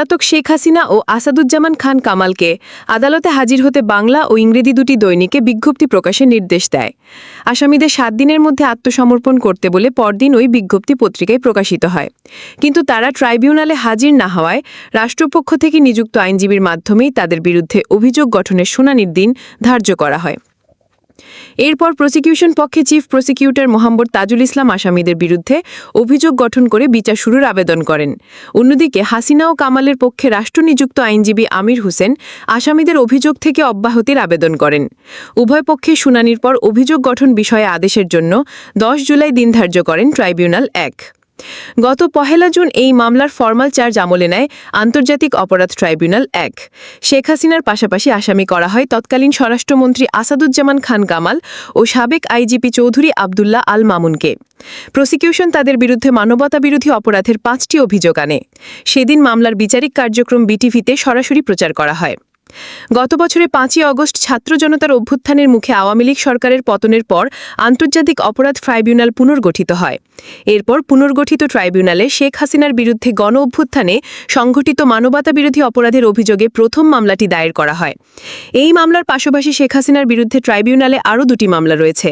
পলাতক শেখ হাসিনা ও আসাদুজ্জামান খান কামালকে আদালতে হাজির হতে বাংলা ও ইংরেজি দুটি দৈনিকে বিজ্ঞপ্তি প্রকাশের নির্দেশ দেয়। আসামিদের 7 দিনের মধ্যে আত্মসমর্পণ করতে বলে পরদিন ওই বিজ্ঞপ্তি পত্রিকায় প্রকাশিত হয়। কিন্তু তারা ট্রাইব্যুনালে হাজির না হওয়ায় রাষ্ট্রপক্ষ থেকে নিযুক্ত আইনজীবীর মাধ্যমেই তাদের বিরুদ্ধে অভিযোগ গঠনের শুনানির দিন ধার্য করা হয়। এরপর প্রসিকিউশন পক্ষে চিফ প্রসিকিউটর মোহাম্মদ তাজুল ইসলাম আসামিদের বিরুদ্ধে অভিযোগ গঠন করে বিচার শুরুর আবেদন করেন। অন্যদিকে হাসিনা ও কামালের পক্ষে রাষ্ট্রনিযুক্ত আইনজীবী আমির হোসেন আসামিদের অভিযোগ থেকে অব্যাহতির আবেদন করেন। উভয় পক্ষে শুনানির পর অভিযোগ গঠন বিষয়ে আদেশের জন্য 10 জুলাই দিন ধার্য করেন ট্রাইব্যুনাল 1। গত 1 জুন এই মামলার ফরমাল চার্জ আমলে নেয় আন্তর্জাতিক অপরাধ ট্রাইব্যুনাল 1। শেখ হাসিনার পাশাপাশি আসামি করা হয় তৎকালীন স্বরাষ্ট্রমন্ত্রী আসাদুজ্জামান খান কামাল ও সাবেক আইজিপি চৌধুরী আবদুল্লাহ আল মামুনকে। প্রসিকিউশন তাদের বিরুদ্ধে মানবতাবিরোধী অপরাধের 5টি অভিযোগ আনে। সেদিন মামলার বিচারিক কার্যক্রম বিটিভিতে সরাসরি প্রচার করা হয়। গত বছরে 5 আগস্ট ছাত্র জনতার অভ্যুত্থানের মুখে আওয়ামী লীগ সরকারের পতনের পর আন্তর্জাতিক অপরাধ ট্রাইব্যুনাল পুনর্গঠিত হয়। এরপর পুনর্গঠিত ট্রাইব্যুনালে শেখ হাসিনার বিরুদ্ধে গণ অভ্যুত্থানে সংঘটিত মানবতাবিরোধী অপরাধের অভিযোগে প্রথম মামলাটি দায়ের করা হয়। এই মামলার পাশাপাশি শেখ হাসিনার বিরুদ্ধে ট্রাইব্যুনালে আরও 2টি মামলা রয়েছে।